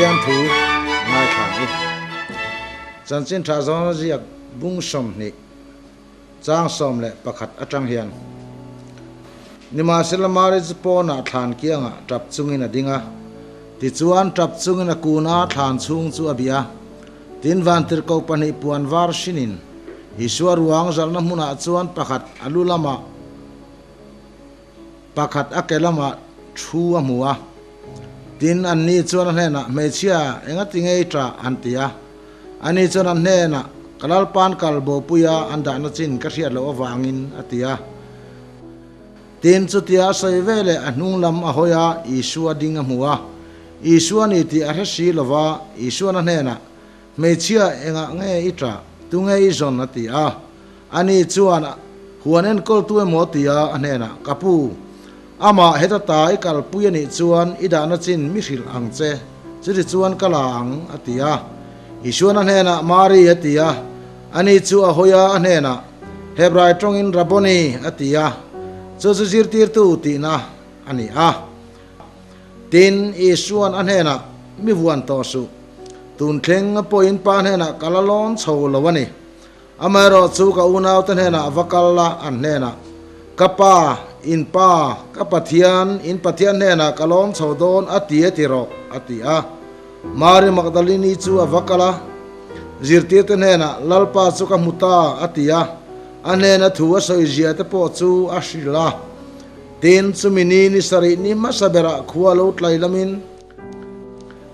pathian thu ngai thang i chan chin tha zong ziak bung som ni chang som le pakhat atang hian nima selamari pona thlan kianga tap chungin adinga ti chuan tap chungin akuna thlan chung chu abia tin van tir ko pani puan var sinin Iswar ruang zalna muna chuan pakhat alulama pakhat akelama thu amua tin anni chuan hena mechia engati ngei tra antia ani chuan hena kalalpan kalbo puya anda na chin ka hriat lo awangin atia tin chutia soivele anung lam ahoya isua ding amua isua ni ti arhasi lova isua na hena mechia enga nge itra tungai zon atia ani chuan huanen kol tu emotia anena kapu ama hetata ikal puyani chuan idana chin mihil angche chiri chuan kalang atia isuana hena mari atia ani chu ahoya anena hebrai tongin raboni atia chu zirtir tu tina ani a tin isuan anena mi vuan to su tun thleng point pa hena kalalon cholawani amaro chu ka unaw tan hena vakalla an hena kapa in pa kapathian in pathian hena kalon chodon atia tiro atia mari magdalini chu avakala zirti tan hena lalpa chu ka muta atia anena thuwa soizia te po chu ashila tin chumini ni sari ni masabera khualo tlailamin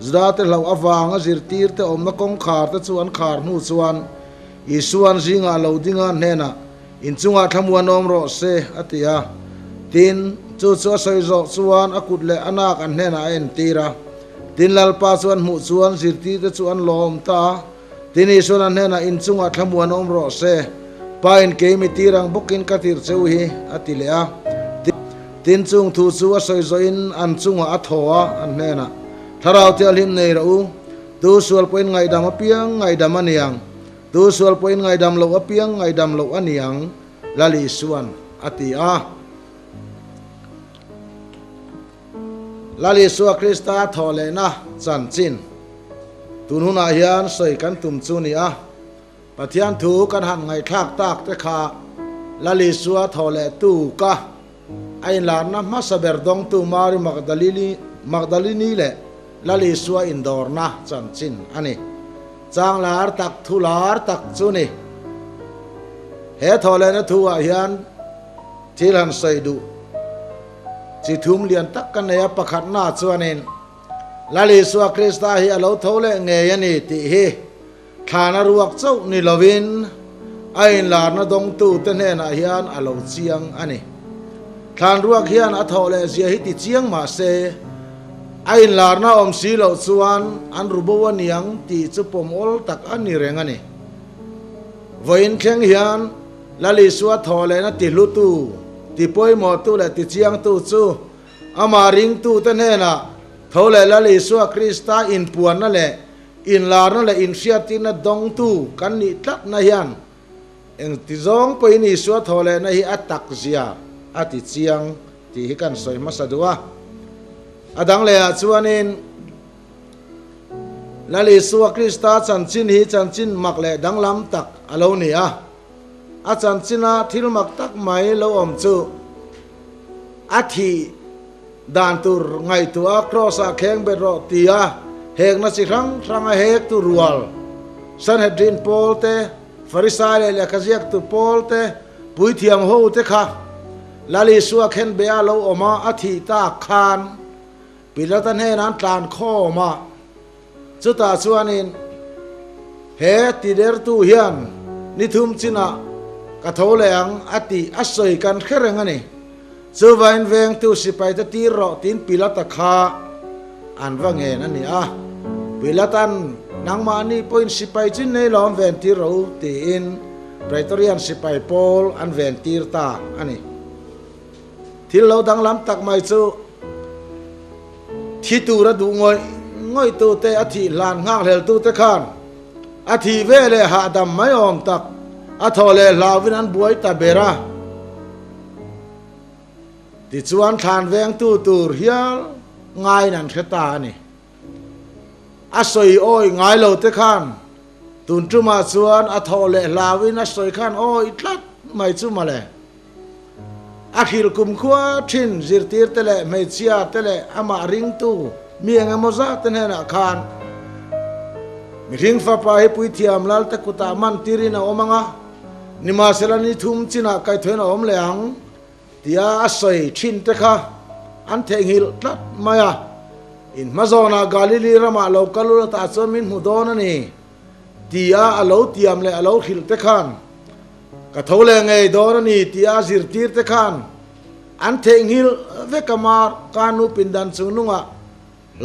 zrate lau awanga zirtir te omna kong khar te chuan khar nu chuan isuan zinga lo dinga nena in chunga thamuan om ro se atia tin chu chu soizo chuan akut le anak an nena en tira tin lalpa chuan mu chuan zirtir te chuan lom ta tin isuan an nena in chunga thamuan om ro se pain ke mi tirang bukin katir cheu hi atilea tin chung thu chu soizo in an chunga athoa an nena tharau te alim nei rau tu sual poin ngai dam apiang ngai dam aniang tu sual poin ngai dam lo apiang ngai dam lo aniang lali suan atia lali suwa krista thole na chan chin tunhuna hian soi kan tum chu ni a pathian thu kan han ngai thak tak te kha lali suwa thole tu ka ai la na masaber dong tu mari magdalini le lali suwa indor na chan chin ani changlar tak thular tak chuni he thole na thuwa hian thilan saidu chi thum lian tak kan ya pakhat na chuanin lali suwa krista hi alo thole nge yani ti hi thana ruak chau ni lovin ain lar na dong tu te ne na hian alo chiang ani than ruak hian a thole zia hi ti chiang ma se ain larna om silo chuan an rubawa niang ti chu pomol tak ani rengani voin thleng hian lali suwa thole na ti hlutu ti poimo tu le ti chiang tu chu ama ring tu te nena thole lali suwa krista in puan na le in larna le in siati na dong tu kan ni tlat na hian eng ti zong poini suwa thole na hi atak zia ati chiang ti hi kan soi masadua adang le chuanin lali suwa krista chanchin hi chanchin makle danglam tak alo ni a chanchina thil mak tak mai lo om chu athi dan tur ngai tu a cross a kheng be ro tia hek na chi rang a hek tu rual sanhedrin polte farisai le kaziak tu polte pui thiam ho te kha lali suwa khen be a lo oma athi ta khan pilatan he nan tlan kho ma chuta chuanin he tider tu hian ni thum china ka tholeang ati asoi kan khereng ani chuwain veng tu sipai ta ti ro tin pilata kha an wange na ni a pilatan nangma ni point sipai chin nei lom ven ti ro ti in praetorian sipai pol an ven tir ta ani thil lo dang lam tak mai chu thi tu ra du ngoi tu te athi lan ngang hel tu te khan athi vele ha dam mai om tak athole lawin an buai ta bera ti chuan than veng tu tur hial ngai nan kheta ni a soi oi ngai lo te khan tun tu ma chuan a tho le lawin a soi khan oi tlat mai chu ma le a khil kum khua thin zirtir te le mai chia te le ama ring tu mi anga moza ten hena khan mi ring fa pa he pui thiam lal te kuta man tirina omanga nima selani thum china kai thoina om le ang tia a soi thin te kha an theng hil tlat maya in mazona galili rama lo kalula ta chomin hudon ani tia alo tiam le alo khil te khan ka thole ngei don ani tia zirtir te khan an theng hil ve kamar kanu pindan chununga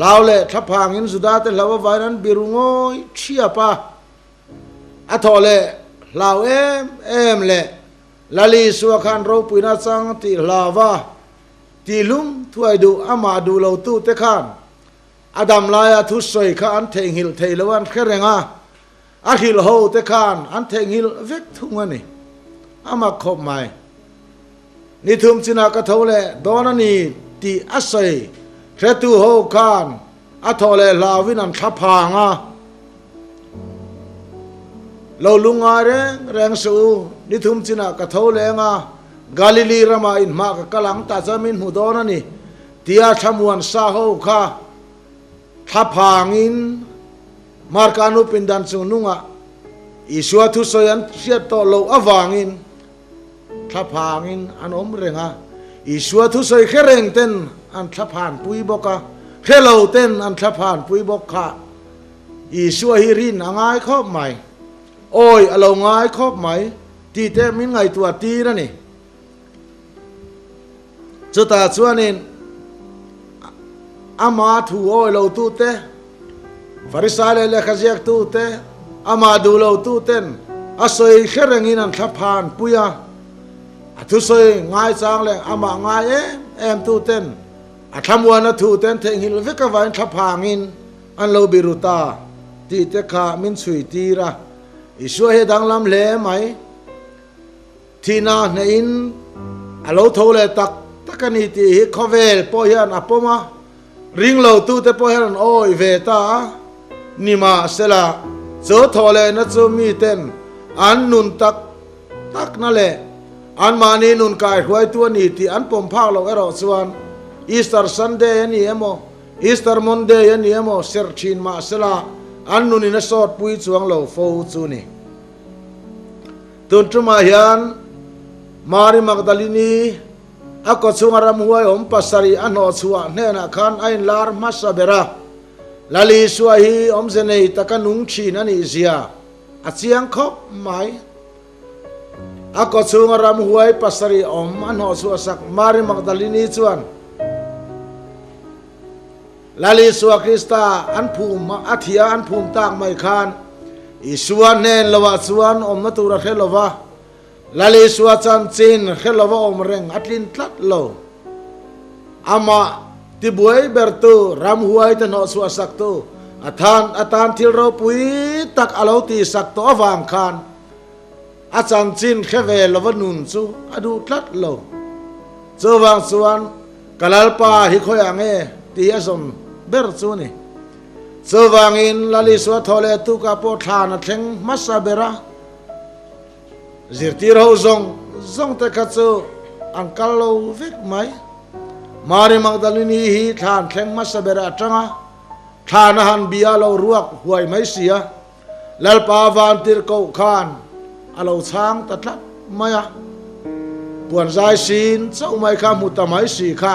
laule thapang in zuda te lawa vairan birungoi chia pa a thole law em le lali suwa khan ro puina chang ti lawa ti lum thuai du ama du lo tu te khan adam laya thu soi kha an theng hil theilawan kherenga a hil ho te khan an theng hil vek thungani ama khop mai ni thum china ka thole donani ti asai kretu ho khan a thole lawin an thapanga lo lunga reng su ni thum china ka thole nga galili rama in ma ka kalang ta jamin hu donani tia thamuan sa ho kha thapangin markanu pindan chununga isua thu soyan sia to lo awangin thapangin an om renga isua thu soi khereng ten an thaphan pui boka khelo ten an thaphan pui bokha isua hi rin angai khop mai oi alo ngai khop mai ti te min ngai tua ti na ni chuta chuanin ama thu oi lo tu te farisale le khaziak tu te ama du lo tu ten asoi kherengin an thaphan puya athu soi ngai chang le ama ngai em tu ten athamwana thu ten theng hil veka vain thapangin an lo biruta ti te kha min sui ti ra isu he dang lam le mai thina nein alo thole tak takani ti hi khovel po hian apoma ring lo tu te po hian oi ve ta nima sela zo thole na chu mi ten an nun tak na le an mani nun kai huai tu ni ti an pom phak lo ero chuan Easter Sunday ni emo Easter Monday ni emo ser thin ma sela an nun ina sot pui chuang lo fo chu ni tun tuma hian Mari Magdalini ako chungaram huai om pasari ano chua nena khan ain lar masabera lali suahi om zenei takanung chin ani zia achiang khop mai ako chungaram huai pasari om ano chua sak Mari Magdalini chuan lali suwa Krista an phum athia an phum tak mai khan isuan nen lawa chuan om na tura khelova lali suwa chan chin khelova om reng atlin tlat lo ama ti buai bertu ram huai ta no suwa sak tu atan thil ro pui tak alo ti sak to awang khan a chan chin kheve lova nun chu adu tlat lo chowang chuan kalalpa hi khoyange ti asom ber chu ni chowangin lali suwa thole tu ka po thana theng masabera zirtir ho zong te khachu angkal lo vek mai Mari Magdalini hi than theng masabera atanga thana han bia lo ruak huai mai sia lalpa van tir ko khan alo chang tatlat maya puan zai sin chau mai kha mutamai si kha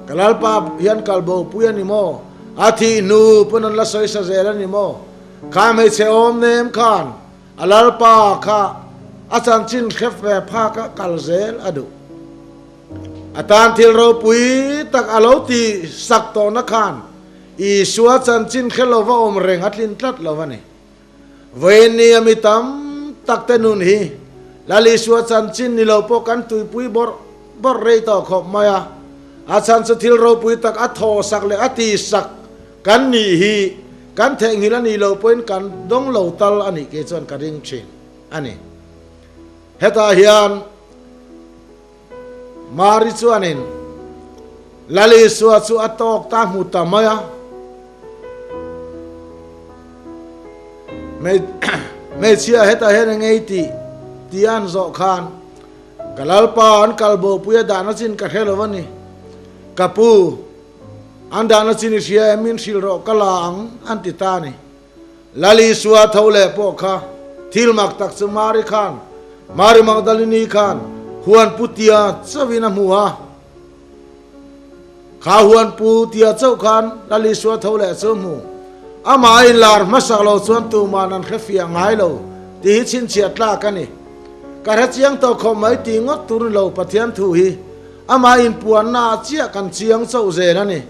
kalalpa hian kalbo puyani mo athi nu punan la soi sa zela ni mo kha mai che om nem khan alalpa kha achan chin khefe pha ka kalzel adu atan thil ro pui tak alo ti sak to na khan I suwa chan chin khelova om reng atlin tlat lova ni veni amitam takte nun hi lali suwa chan chin ni lo po kan tui pui bor rei to khop maya achan sa thil ro pui tak atho sak le ati sak kan ni hi kan theng hi la ni lo poin kan dong lo tal ani ke chon ka ring chin ani heta hian Mari chuanin lali suwa chu atok ta mu ta maya ไม่ ไม่เชื่อให้ตาเห็นไงตีอันโจคานกะลาลปาอันกัลโบปุยดานจินกะเทลวันนี้กับปูอันดานจินเชียมินสิลโรกะลาอังอันติตานีลาลีสัวทาวเลปอกค่ะทิลมักตักสมาริคานมาริมักดาลินีคานฮวนปุติยาสวินามัวข้าฮวนปุติยาเจ้าคานลาลีสัวทาวเลสมูอามาอินลาร์มาสักเราส่วนตัวมานันแค่เฟียงไงเราที่ชินเชียตลากันนี่การเชียงตัวคอมไม่ตีงดตุนเราปะเทียนทุยอามาอินปวนนาเชียกันเชียงเจ้าเจนั่นนี่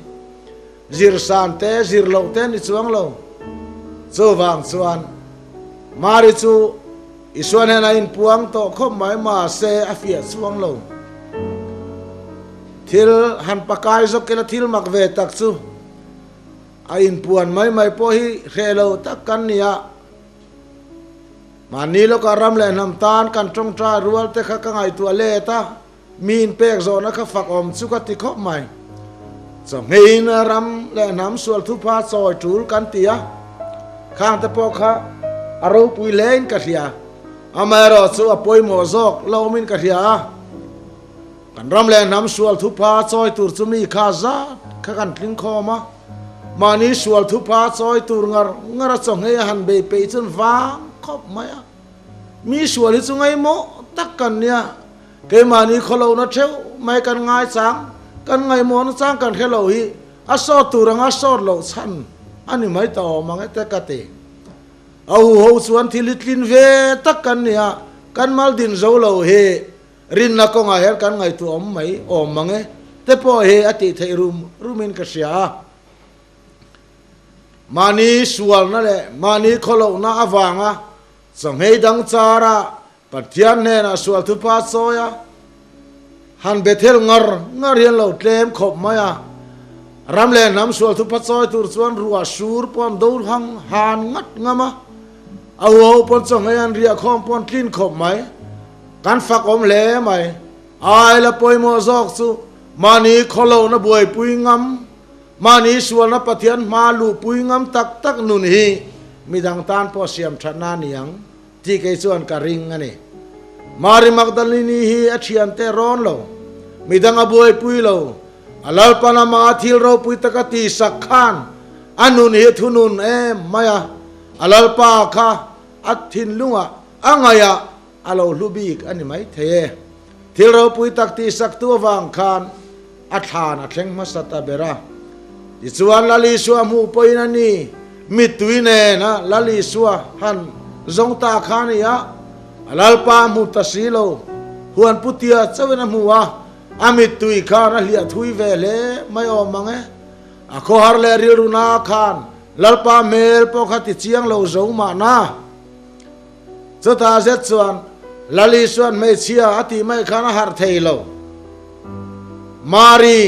จิรสานเตจิรเราเตนิสวงเราโซวังส่วนมาริจูอิส่วนให้นายอินปวงตัวคอมไม่มาเซอฟิยสวงเราทิลหันปากายสกิลทิลมักเวตักซูอินปวนไม่พอฮีเฮโลตักกันเนี่ยมานี้เราก็รำเล่นน้ำตาลกันจงใจรัวแต่ข้าก็ไงตัวเล่ตามีนเปกโซนก็ฝักอมสุกติคบใหม่สมัยนั้นรำเล่นน้ำส่วนทุพาซอยจูลกันเตียข้างตะปอกอารมณ์ปุยเล่นกันเสียอเมริกาสู้ปุยโมซอกเรามินกันเสียกันรำเล่นน้ำส่วนทุพาซอยตูร์จุมีข้าซาข้ากันทิ้งคอมานี้ส่วนทุพาซอยตูร์งาส่งให้หันเบย์ไปจนฟ้าคบไหมมีส่วนที่สุงไงโมตักกันเนี่ยเกมานี้เขาเรานะเชวไม่กันง่ายสังกันไงโมนะสังกันแค่เราฮีอาสอตูรังอาสอเราสันอันนี้ไม่ต่อมังแต่กติเอาหัวส่วนที่ลิทลินเวตักกันเนี่ยกันมาดินโจเราเฮรินนักก็ง่ายกันไงตัวอมไม่อมมังแต่พอเฮอติเทรุมินกษยามานี้ส่วนนั่นแหละมานี้เขาเราหน้าอวังสังเฮดังจาระปัจจัยเนี่ยนะส่วนทุพาโซยหันเบเทลงาเรียนเราเตรียมขบมารำเล่นน้ำส่วนทุพาโซยตุรส่วนรัวชูร์ปอนดูหังหานงัดงามเอาปอนสังเฮอันเรียกข้อมปอนคลินขบไหมการฝักอมเล่ไหมไอ้ละปอยโมซอกสุมานี้เขาเรานะบวยปุยงามมานี้ส่วนนะปะเทียนมาลูปุยงามตักนุนฮีมีดังตานพอเสียมชนะเนียงที่เกส่วนกระริงอันนี้มาริมักดาลินีฮีอาเชียนเตร้อนเรามีดังอบวยปุยเราอลาลปานามาทิลเราปุยตะกตีสักขานอันนุนฮีทุนุนมายาอลาลปาค่ะอัดทินลุงอังไงอลาลูบีกอันนี้ไม่เททิลเราปุยตะกตีสักตัววางคานอัฐานอัดเข่งมาสตาเบราดิส่วนลาลีสัวมูปอยนันนี่มิตุยเนนะลาลีสัวหันจงตาขานี่ยะลาลปามุตสิโลหวนพุติยาเจ้าเวนะมัวอามิตุยขานะเลียทุยเวเลไม่ออกมังอะโคฮาร์เลริรุนาขานลาลปาเมลปอกติเชียงโลจงมานะสุดท้ายเจ็ดส่วนลาลีส่วนไม่เชียอติไม่ขานฮาร์เทโลมารี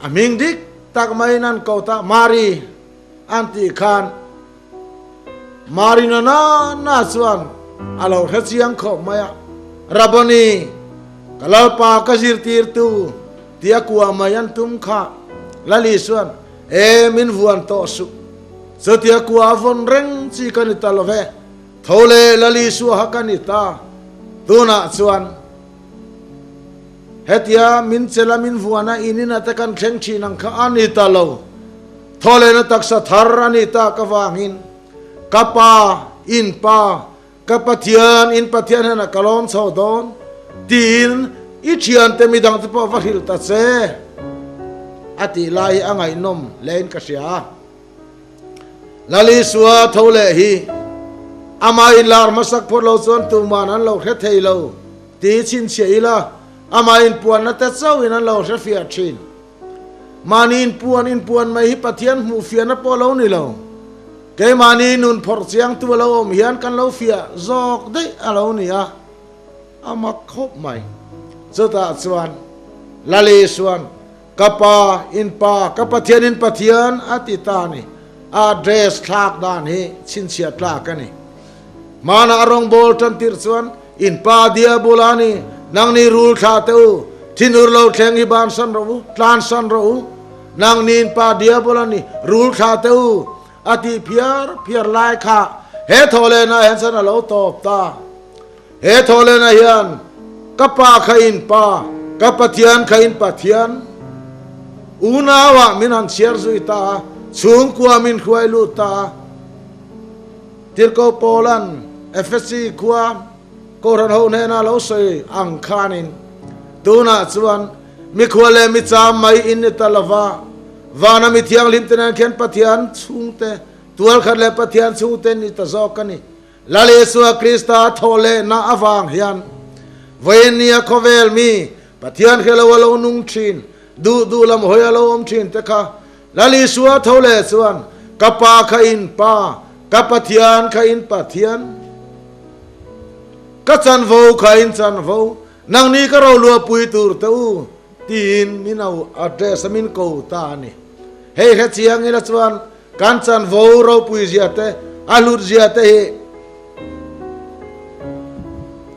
อามิงดิกตักไม่นันเกาตามารีอันติขานมารีน่าส่วนอาเราเฮียงขบมารับบนีกลาปากจิรตีร์ตูเตียกัวมายันตุมข้าลาลีส่วนมินวันโตสุสเตียกัวฟอนเร่งจีกันนิตาลเวทอเลลาลีสัวฮักนิตาตูน่าส่วนเฮติยามินเซลามินฟัวนะอินินาตะกันเข่งชีนังข้าอานิตาโลทอเลนะตักสะทารานิตากวางินกัปปาอินปากัปปะเทียนอินปะเทียนนะกะลอนสาวดอนตีนอิเชียนเตมิดังตะปะวะฮิลตะเซอติลายอังไงนมเลนกะเสียลาลิสวะทอเลฮีอามาอินลาร์มาสักพอเราส่วนตุมานั้นเราเทเทโลตีชินเสียละอามาอินปวนนะแต่เจ้าอินั้นเราเสฟียชินมานีอินปวนไม่ฮิปะเทียนหูเฟียนะปอเรานี่เราเกมานีนุนพอร์เสียงตัวเราอมเฮียนกันเราเฟียจอกได้เราเนี่ยอามาคบใหม่สุดท้ายส่วนลาลีส่วนกัปปาอินปากัปปะเทียนอินปะเทียนอติตานี่อาเดรสทากด้านนี้ชินเสียทากกันนี่มานาอารมณ์โบลทันติรส่วนอินปาเดียบุลานี่นางนี่รูลขาเตอทินุรเราเทงอิบานสันเราทานสันเรานางนี่อินปาเดียบุลานี่รูลขาเตออติเพียร์ลายขาเ เฮโทเลนะเห็นสันเราตอบตาเฮโทเลนะยันกับปาขยินปากับปะเทียนขยินปะเทียนอูนาวะมินันเชียร์ซุยตาสูงกว่ามินขวายลูตาทิลโกโปลันเอฟซีกว่าโกรันโฮเนนาเราใส่อังคานินตูน่าชวนมิขวเลมิจามไม่อินตลาวาวานามิเทียงลิมเตนันเขียนปะเทียนสูงเตตัวขัดเลปะเทียนสูงเตนิตะซอกกันนี่ลาเลสัวคริสตาโทเลนาอวังเฮียนเวนียคเวลมีปะเทียนเคลวะโลนุงชินดูลำหอยโลอมชินเตคะลาลีสัวโทเลส่วนกับปาขยินปากับปะเทียนขยินปะเทียนก็จันโวขยินจันโวนางนี้ก็เราลัวปุยตูร์ตูตีนมินเอาอัดเดสมินโกตานี่เฮ้ยแค่เชียงนี่ละส่วนการจันโวเราปุยเสียเตอาลุดเสียเต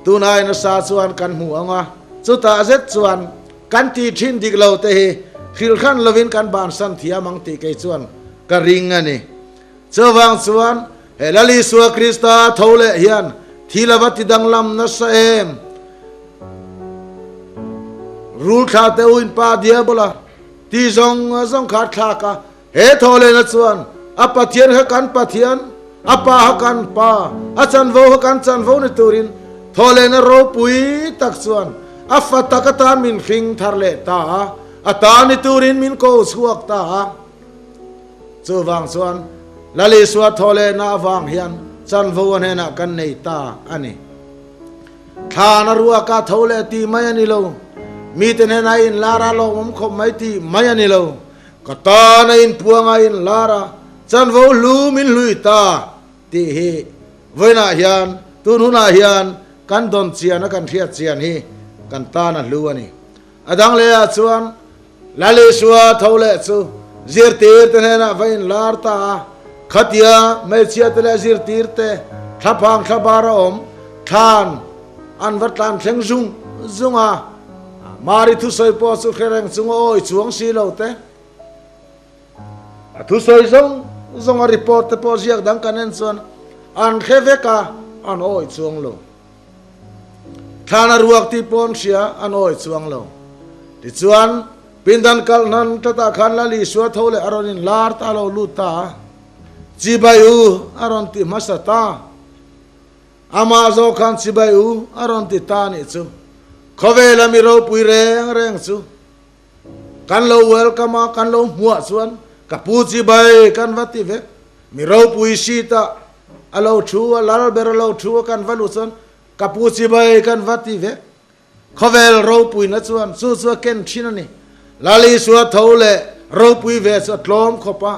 ตูนายนสาส่วนกันหัวงะสุตาเซตส่วนกันตีชินดิกเราเตะขิลขันลวินกันบานสันเทียมังตีไกส่วนกระริงอันนี้เจ้าวังส่วนเฮลลีสัวคริสตาโทเลเฮียนทีละวัติดังลำนัสเอมรูลขาเตอุนปาเดียบละที่ซองขาดขาดเฮโทเลนัสส่วนอปะเทียนหกันปะเทียนอปาหกันปาอาจันโวหกันจันโวในตูรินโทเลนโรปุยตักส่วนอัฟตะกตานมินฟิงทาร์เลตาอัตานิตูรินมินโกสวกตาจูวังส่วนลาลิสวะโทเลนาวังเฮียนจันโวเนนะกันในตาอันนี้ทานรัวกาโทเลตีไม่นิโลมีแต่เนนัยลาราโลมคมไม่ตีไม่นิโลกตาในอินพวงอินลาราจันโวลูมินลุยตาตีเฮเวนาเฮียนตุนุนาเฮียนกันดอนเชียนกันเทียเชียนฮีกันตานะลัวนี่อดังเลยอาชวนลาเลชัวทาวเลชูจิรตีร์เตนะไว้ลาร์ตาขัดยาไม่เชียตเลจิรตีร์เตทับพังทับบารอมทานอันวัดลานเชงซุงมาริทุสอยปอสุเขรงซุงโอยชวงสีเหลาเตทุสอยซุงรีพอร์ตปอเสียกดังกันเองส่วนอันเคเวกาอันโอยชวงโลทานรัวที่ปอนเสียอันโอยชวงโลที่ส่วนปินดันกัลนันตะตาขันลาลีสวะทาวเลอารอนินลาร์ตาโลลูตาจีบายูอารอนติมัสตาอามาโซขันจีบายูอารอนติตานิจูขเวลามีเราปุยเรงจูกันโลเวลกามากันโลหัวส่วนกับปูจีบายกันวัติเวมีเราปุยชีตาอโลชัวลาลเบรโลชัวกันวัลุส่วนกับปูจีบายกันวัติเวขเวลเราปุยนัดส่วนสู้เก่นชินันนี่ลาลีสวะทาวเลเราปุยเวสตลอมขปะ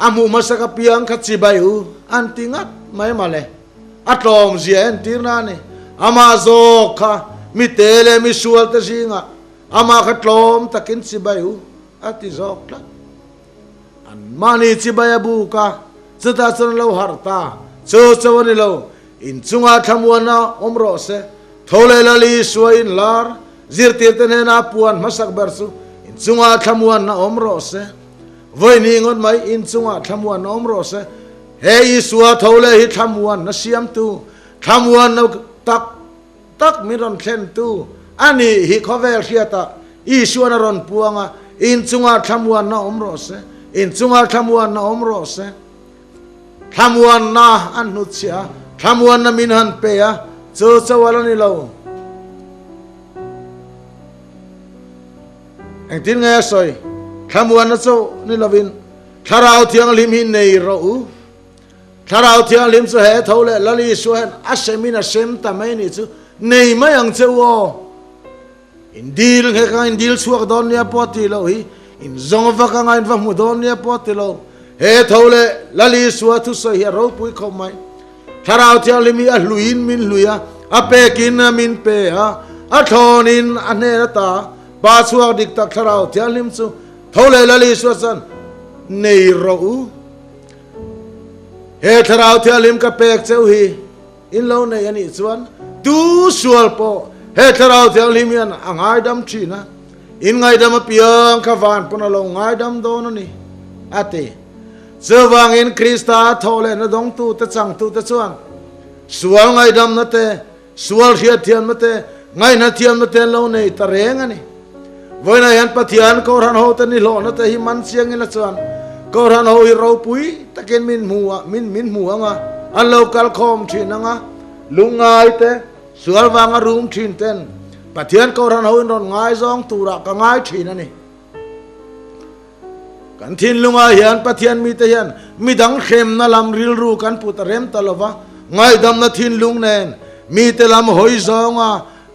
อามูมาสกปียงขัดจีบายูอันติงัดไม่มาเลยอัตลอมเสียนตีร์นานี่อามาโซค่ะมิเตเลมิสวลตะซิงะอามาขัดลอมตะกินจีบายูอัติโซกละอันมานีจีบายบูค่ะสุดท้ายสุดเราหาร์ตาโซวันนี้เราอินจุงอาทำวันน่ะอมรสทาวเลลาลีสวอินลาร์จิรตีร์เตนนาปวนมาสักเบอร์สุอินจุงอาทำวันน่ะอมรสวันนี้งดไม่อินจุงอาทำวันน่ะอมรสเฮยิสวะทาวเลฮิทำวันน่ะเสียมตูทำวันน่ะตักมิรอนเชนตูอันนี้ฮิขเวลเชียตาอิสวะนรอนปวงอินจุงอาทำวันน่ะอมรสอินจุงอาทำวันน่ะอมรสทำวันน่ะอันนุชยาทำวันน่ะมินหันเปียโจวันนี้เราเอ็งทิ้งไงสอยทำวันนั้นโจนี่เราวินถ้าเราเที่ยงลิมหินในเราถ้าเราเที่ยงลิมสุเหตุเขาเลยลลีสุเหตุอาเซมินาเซมทำไมนี่จูในไม่ยังเจ้าอินดีลแค่กันอินดีลสวกดอนเนี่ยปอติเราอินจงฟักกันอินฟังมุดอนเนี่ยปอติเราเหตุเขาเลยลลีสุเหตุทุสเหตุเราปุยเขาไม่ถ้าเราเที่ยงลิมีอัลลุยนมินลุยอาเปกินมินเปะอัทอนินอันเนรตาบาสวกดิกตักทาราวเทียลิมซูทาวเลลลีสวสันในเราเฮทาราวเทียลิมกับเปกเจ้าฮีอินเราในยันอิสวนดูสวลปอเฮทาราวเทียลิมยันอ่างไอดัมชีนะอินไงดัมเปียงขวานปนลงไงดัมโดนนี่อาเต เสือวางอินคริสตาทอเลนดงตูตะจังตูตะชวนสวลไงดำนัตเตสวลเทียเทียนมัตเตไงนัดเทียนมัตเตเราในตะเรงอันนี้วันนี้ยันปะเทียนก็รันโฮตันนี่โลนัตเตหิมันเสียงอินละชวนก็รันโฮฮิเราปุยตะเกนมินมัวมินมัวงะอันเราคัลคอมชินังะลุงไงเตสวลวางรูมชินเตนปะเทียนก็รันโฮอินรอนไงซองตูระก็ไงชินันนี่กันทินลุงไงยันปะเทียนมีเตียนมีดังเข้มนั่ลำริลรูกันปุตเรมตลอดวะไงดำนัทินลุงเนนมีเตลำหอยซองะ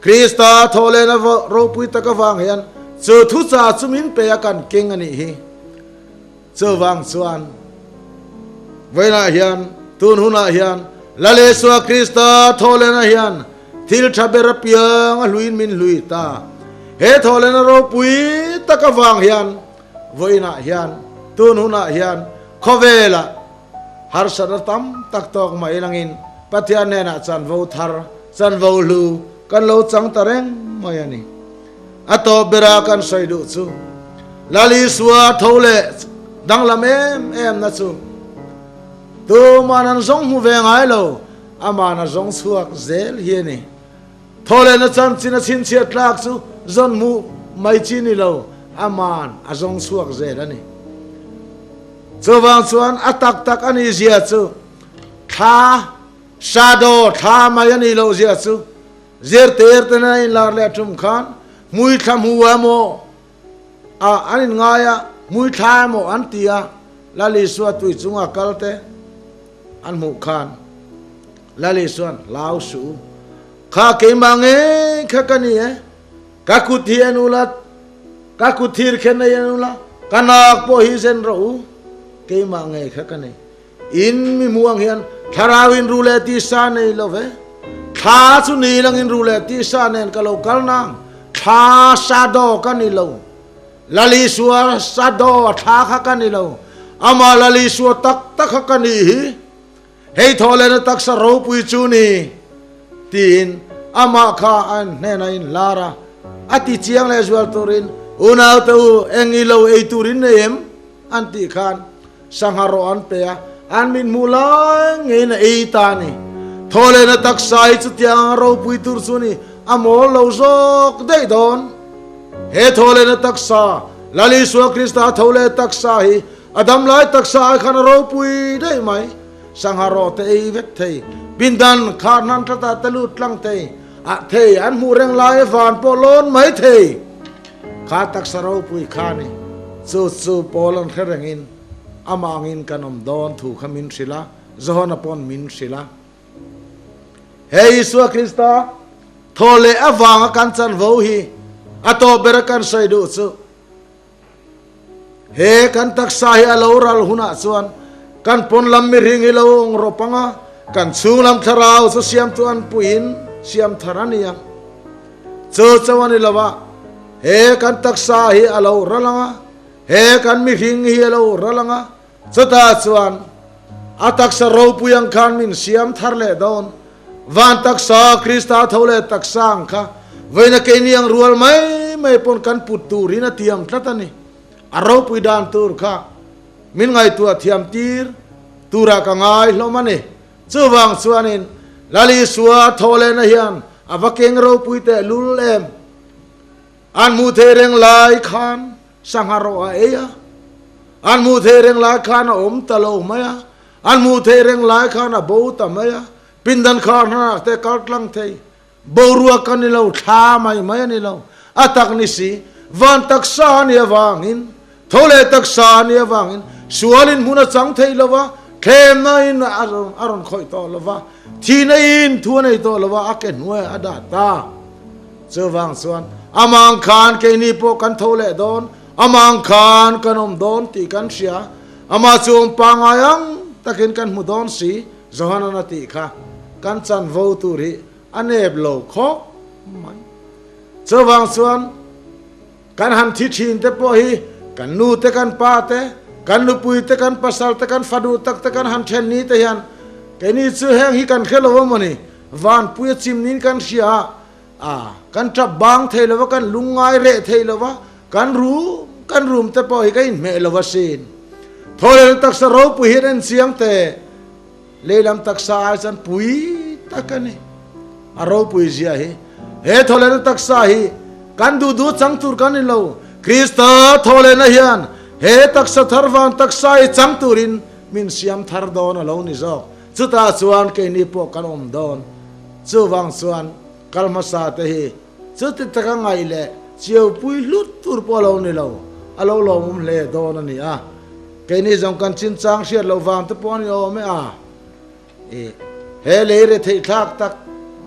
คริสตาทอเลนะโรปุยตะกวางเฮียนเจอทุสาสุมินเปียกันเก่งอันนี้เจอวางสวนเวลาเฮียนตุนหุนาเฮียนละเลสวาคริสตาทอเลนะเฮียนทิลทับเบรเปียงลุยมินลุยตาเฮทอเลนะโรปุยตะกวางเฮียนเวลาเฮียนตุนหุนาเฮียนขเวลาฮาร์สันตัมตักตอกมาเอลังอินปฏิญาณเนี่ยจันโวทาร์จันโวลูกันโลจังตะเรงมาอย่างนี้อัตโตเบรากันใส่ดูซูลาลิสวาทอเลดังละเอ็มนะซูตัวมานันซงหูเวงไอโลอามานันซงสวกเซลเฮียนี่ทอเลนะจันจินสินเสียตลากซูจนมูไม่จินิโลอามานอาซงสวกเซลอันนี้สว่างสวนอัตักอันนี้เสียซูท่าชาโดท่ามายันนี่เราเสียซูเจอเตอร์ตนะอินลาเลตุมขานมุยทำหัวโมอันนี้ง่ายมุยทำโมอันตียลาลิสวตุยจุงอักลเตอันมุขานลาลิสวนลาวสูข้าเกมังข้ากันนี่กักุทียนุลัดกักุทีร์เขนยนุลัดกันนักโพหิเซนรู้เกมังข้ากันนี่อินมีมัวเฮียนทาราวินรูเลติสานนี่ลเวท้าสุนีลังอินรูเลติสานเนี่ยก็เรากัลนังท้าซาโดกันนี่เราลาลิสัวซาโดท้าข้ากันนี่เราอามาลาลิสัวตักข้ากันนี่เฮ้ยทอเลนตักสรูปุยจูนี่ตีนอามาข้าอันเนนัยลาระอติเจียงเลสวลตูรินอุณาตัวเองอีเราเอตูรินเนมอันติขานสังหารอันเปียอันมินมูลางเงินเอตานี่ทอเลนตักสายจุดยังเราปุยตูรสุนีอามอลเราจอกได้ดอนเฮทอเลนตักษาลาลิสวคริสตาทอเลตักษาฮีอดัมไลตักษาขันเราปุยได้ไหมสังหารเตยเวทเทยบินดันขานันตตาตลุดลังเทยอะเทยอันมูเรงลายฟานโปลอนไม่เทยขาตักษาเราปุยขานี่สู้โปลอนเขรงอินอามังอินกันอมดอนถูกขมินศิลาจฮอนปอนมินศิลาเฮยิสวคริสตาทอเลอวางกันจันโวฮีอัตโตเบรกันใส่ดูซูเฮกันตักสายอลาวรัลหุนาส่วนกันปนลำมิริงฮิลาวงรปังกันสูงลำทาราวสุเสียมตัวอันปุยินเสียมทารานียมเจอจวันนิลาวะเฮกันตักสายอลาวรัลังเฮกันมิริงฮิอลาวรัลังสตาส่วนอัตักสราวปุยังขันมินเสียมทาร์เลดอนวันตักษาคริสตาทาวเลตักสังค่ะเวนักเอนียงรัวไม่ปนกันปุตตูรินาเทียมทัตนี่อารมณ์ปุยดานตูร์ค่ะมินไงตัวเทียมตีร์ตูระกังไงลมันนี่เจ้าวังสวนินลาลิสวาทาวเลนะเฮียนอวักเองเราปุยเตลุลเอ็มอันมูเทเรงลายขานสังหารอเอียอันมูเทเรงลายขานอมตะโลมายอันมูเทเรงลายขานบูตะมายปินดันขานนะเตกัดลังเทยบูรัวกันนี่เราท้าไม่นี่เราอัตักนิสีวันตักษานี่วางอินทอเลตักษานี่วางอินสวลินมุนจังเทยละวะเข้มนะอินอารอนคอยต่อละวะทีนอินทัวในต่อละวะอาเกนเวอดาตาเจ้าวังสวนอามังคานเกนีโปกันทอเลดอนอามังคานกันอมดอนตีกันเสียอามาจงปังอายังตะกินกันมุดอนสีจฮานานาติค่ะกันจันโวตูริอันเอบโลคอกมันเจ้าวังสวนกันหันทิชินเตปอฮีกันนูเตกันปาเตกันนูปุยเตกันปัสสัลเตกันฟาดูตักเตกันหันเชนนี้เตียนแกนี่ซื้อแห้งฮีกันเคลวมันนี่วันปุยจิมนินกันเสียกันจับบางเทลวะกันลุงไงเรเทลวะกันรูมเตปอฮีกันเมลวะเซนท thôi tak sa ro pu hiren siang te le lam tak sa san pui takani aro pui zia hi he thole tak sa hi kan du chang tur kan lo krista thole na hian he tak sa tharwan tak sa i chang turin min siam thar don alo ni zo chuta chuan ke ni po kan om don chuwang chuan kalma sa te hi chuti taka ngai le chiu pui lut tur po lo ni lo alo lo mum le don ani a ke ni jong kan chin chang siat lo wang te pon yo me a he le re thei thak tak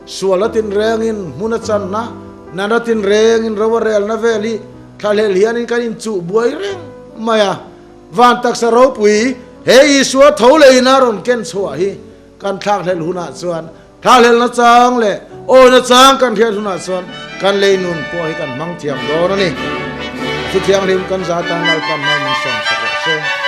sualatin rengin muna chan na nanatin rengin rawarel na veli thale lian in kan in chu buai reng maya van tak sa ro pui he isua thole na ron ken chua hi kan thak le huna chuan thak le na chang le o na chang kan khel huna chuan kan le nun po hi kan mang thiam do na ni su thiang lim kan za tang nal pan mai min song sa se